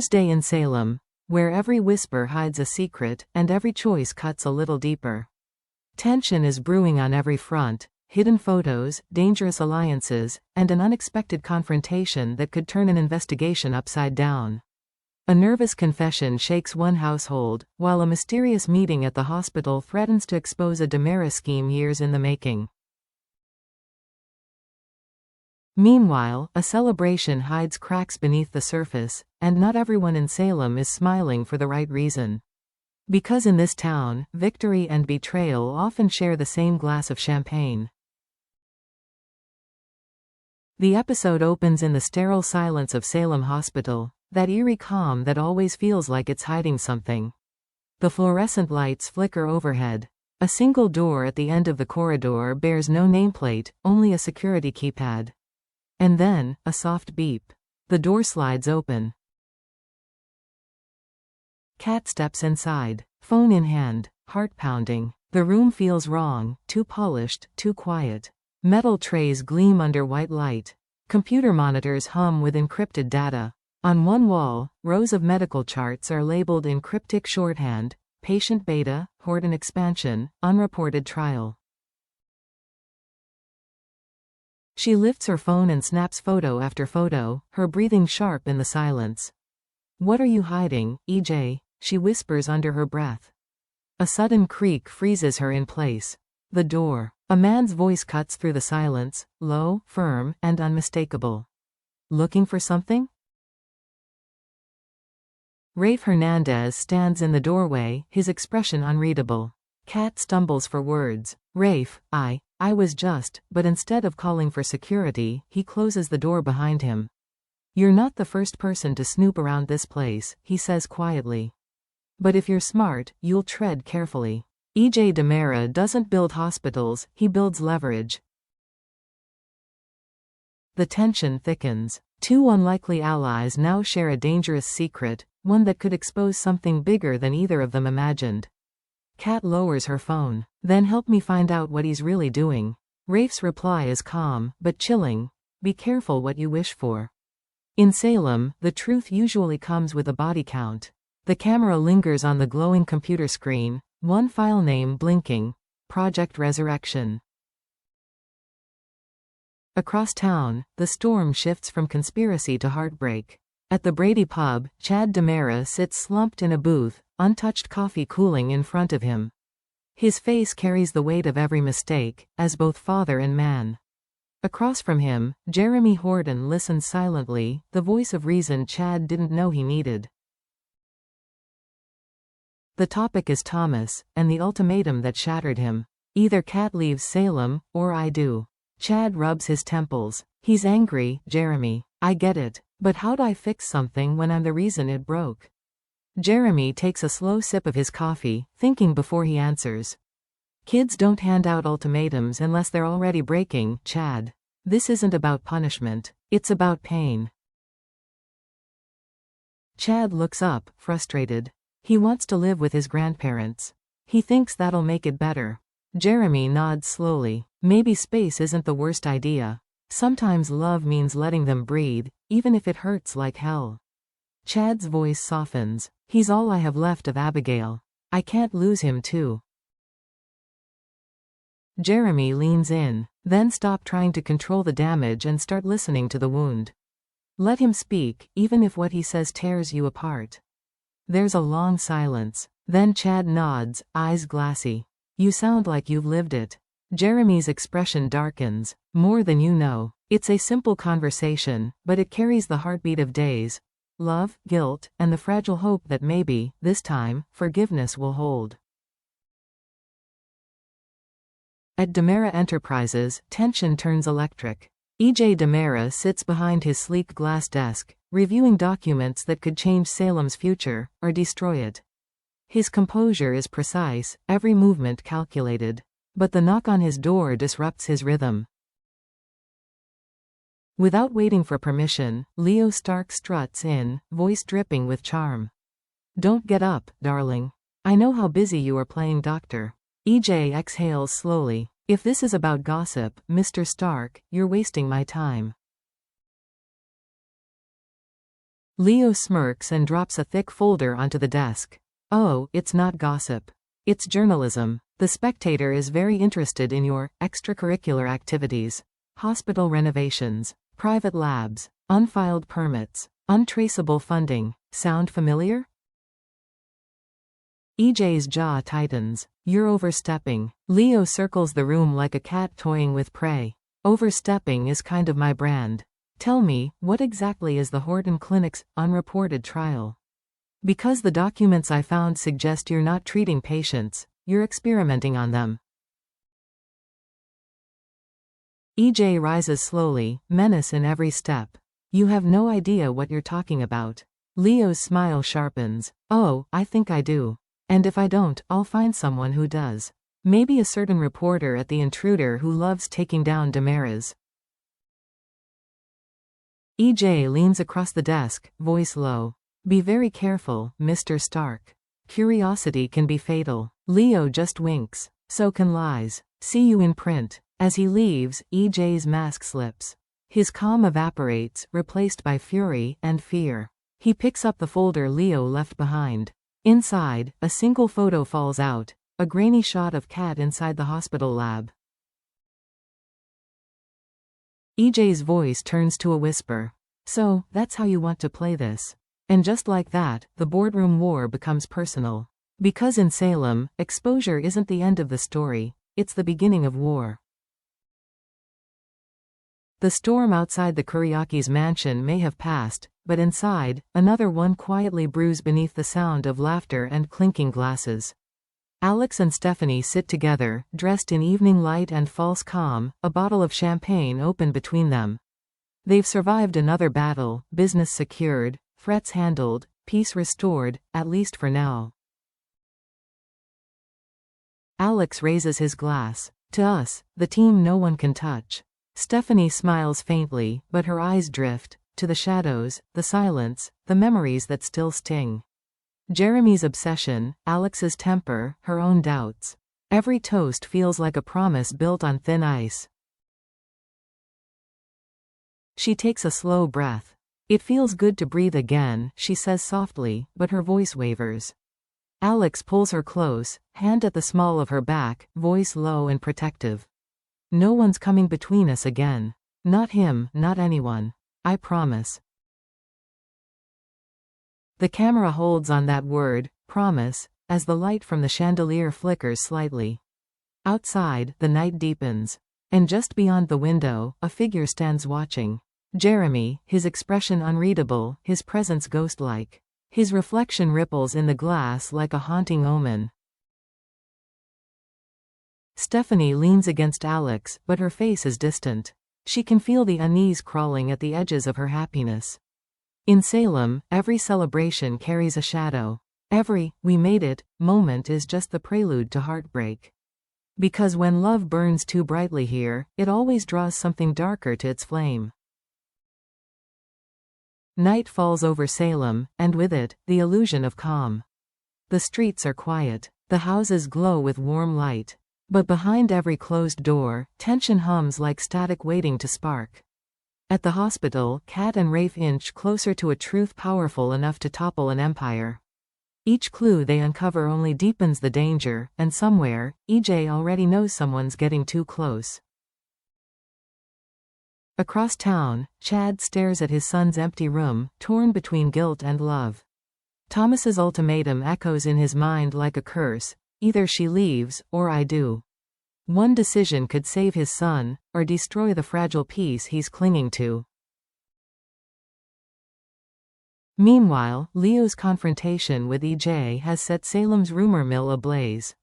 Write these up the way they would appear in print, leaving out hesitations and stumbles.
Thursday in Salem, where every whisper hides a secret and every choice cuts a little deeper. Tension is brewing on every front, hidden photos, dangerous alliances, and an unexpected confrontation that could turn an investigation upside down. A nervous confession shakes one household, while a mysterious meeting at the hospital threatens to expose a DiMera scheme years in the making. Meanwhile, a celebration hides cracks beneath the surface, and not everyone in Salem is smiling for the right reason. Because in this town, victory and betrayal often share the same glass of champagne. The episode opens in the sterile silence of Salem Hospital, that eerie calm that always feels like it's hiding something. The fluorescent lights flicker overhead. A single door at the end of the corridor bears no nameplate, only a security keypad. And then, a soft beep. The door slides open. Kat steps inside, phone in hand, heart pounding. The room feels wrong, too polished, too quiet. Metal trays gleam under white light. Computer monitors hum with encrypted data. On one wall, rows of medical charts are labeled in cryptic shorthand: patient beta, Horton expansion, unreported trial. She lifts her phone and snaps photo after photo, her breathing sharp in the silence. "What are you hiding, EJ?" she whispers under her breath. A sudden creak freezes her in place. The door. A man's voice cuts through the silence, low, firm, and unmistakable. "Looking for something?" Rafe Hernandez stands in the doorway, his expression unreadable. Kat stumbles for words. "Rafe, I was just," but instead of calling for security, he closes the door behind him. "You're not the first person to snoop around this place," he says quietly. "But if you're smart, you'll tread carefully. EJ DiMera doesn't build hospitals, he builds leverage." The tension thickens. Two unlikely allies now share a dangerous secret, one that could expose something bigger than either of them imagined. Kat lowers her phone. "Then help me find out what he's really doing." Rafe's reply is calm, but chilling. "Be careful what you wish for." In Salem, the truth usually comes with a body count. The camera lingers on the glowing computer screen, one file name blinking: Project Resurrection. Across town, the storm shifts from conspiracy to heartbreak. At the Brady pub, Chad DiMera sits slumped in a booth, untouched coffee cooling in front of him. His face carries the weight of every mistake, as both father and man. Across from him, Jeremy Horton listens silently, the voice of reason Chad didn't know he needed. The topic is Thomas, and the ultimatum that shattered him. "Either Kat leaves Salem, or I do." Chad rubs his temples. He's angry, "Jeremy, I get it. But how'd I fix something when I'm the reason it broke?" Jeremy takes a slow sip of his coffee, thinking before he answers. "Kids don't hand out ultimatums unless they're already breaking, Chad. This isn't about punishment. It's about pain." Chad looks up, frustrated. He wants to live with his grandparents. He thinks that'll make it better. Jeremy nods slowly. "Maybe space isn't the worst idea. Sometimes love means letting them breathe, even if it hurts like hell." Chad's voice softens. "He's all I have left of Abigail. I can't lose him too." Jeremy leans in. "Then stop trying to control the damage and start listening to the wound. Let him speak, even if what he says tears you apart." There's a long silence. Then Chad nods, eyes glassy. "You sound like you've lived it." Jeremy's expression darkens. "More than you know." It's a simple conversation, but it carries the heartbeat of days. Love, guilt, and the fragile hope that maybe, this time, forgiveness will hold. At DiMera Enterprises, tension turns electric. EJ DiMera sits behind his sleek glass desk, reviewing documents that could change Salem's future, or destroy it. His composure is precise, every movement calculated. But the knock on his door disrupts his rhythm. Without waiting for permission, Leo Stark struts in, voice dripping with charm. "Don't get up, darling. I know how busy you are playing doctor." EJ exhales slowly. "If this is about gossip, Mr. Stark, you're wasting my time." Leo smirks and drops a thick folder onto the desk. Oh, it's not gossip. It's journalism. The Spectator is very interested in your extracurricular activities. Hospital renovations, private labs, unfiled permits, untraceable funding. Sound familiar? EJ's jaw tightens. You're overstepping. Leo circles the room like a cat toying with prey. Overstepping is kind of my brand. Tell me, what exactly is the Horton Clinic's unreported trial? Because the documents I found suggest you're not treating patients, you're experimenting on them. EJ rises slowly, menace in every step. You have no idea what you're talking about. Leo's smile sharpens. Oh, I think I do. And if I don't, I'll find someone who does. Maybe a certain reporter at The Intruder who loves taking down Damaras. EJ leans across the desk, voice low. Be very careful, Mr. Stark. Curiosity can be fatal. Leo just winks. So can lies. See you in print. As he leaves, EJ's mask slips. His calm evaporates, replaced by fury and fear. He picks up the folder Leo left behind. Inside, a single photo falls out, a grainy shot of Kat inside the hospital lab. EJ's voice turns to a whisper. So, that's how you want to play this. And just like that, the boardroom war becomes personal. Because in Salem, exposure isn't the end of the story, it's the beginning of war. The storm outside the Kuriaki's mansion may have passed, but inside, another one quietly brews beneath the sound of laughter and clinking glasses. Alex and Stephanie sit together, dressed in evening light and false calm, a bottle of champagne open between them. They've survived another battle, business secured, threats handled, peace restored, at least for now. Alex raises his glass. To us, the team no one can touch. Stephanie smiles faintly, but her eyes drift to the shadows, the silence, the memories that still sting. Jeremy's obsession, Alex's temper, her own doubts. Every toast feels like a promise built on thin ice. She takes a slow breath. It feels good to breathe again, she says softly, but her voice wavers. Alex pulls her close, hand at the small of her back, voice low and protective. No one's coming between us again. Not him, not anyone. I promise. The camera holds on that word, promise, as the light from the chandelier flickers slightly. Outside, the night deepens. And just beyond the window, a figure stands watching. Jeremy, his expression unreadable, his presence ghost-like. His reflection ripples in the glass like a haunting omen. Stephanie leans against Alex, but her face is distant. She can feel the unease crawling at the edges of her happiness. In Salem, every celebration carries a shadow. Every "we made it" moment is just the prelude to heartbreak. Because when love burns too brightly here, it always draws something darker to its flame. Night falls over Salem, and with it, the illusion of calm. The streets are quiet. The houses glow with warm light. But behind every closed door, tension hums like static waiting to spark. At the hospital, Kat and Rafe inch closer to a truth powerful enough to topple an empire. Each clue they uncover only deepens the danger, and somewhere, EJ already knows someone's getting too close. Across town, Chad stares at his son's empty room, torn between guilt and love. Thomas's ultimatum echoes in his mind like a curse: either she leaves, or I do. One decision could save his son, or destroy the fragile piece he's clinging to. Meanwhile, Leo's confrontation with EJ has set Salem's rumor mill ablaze.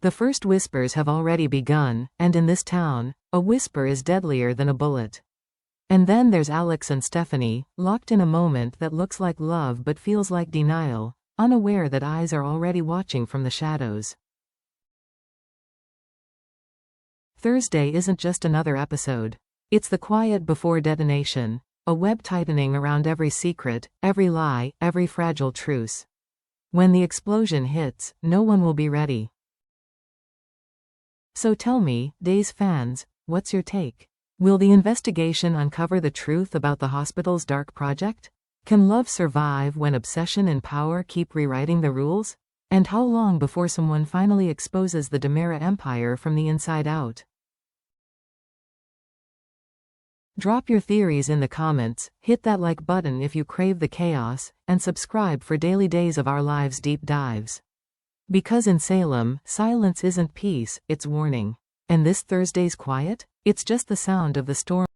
The first whispers have already begun, and in this town, a whisper is deadlier than a bullet. And then there's Alex and Stephanie, locked in a moment that looks like love but feels like denial, unaware that eyes are already watching from the shadows. Thursday isn't just another episode. It's the quiet before detonation, a web tightening around every secret, every lie, every fragile truce. When the explosion hits, no one will be ready. So tell me, Days fans, what's your take? Will the investigation uncover the truth about the hospital's dark project? Can love survive when obsession and power keep rewriting the rules? And how long before someone finally exposes the Demera Empire from the inside out? Drop your theories in the comments, hit that like button if you crave the chaos, and subscribe for daily Days of Our Lives deep dives. Because in Salem, silence isn't peace, it's warning. And this Thursday's quiet? It's just the sound of the storm.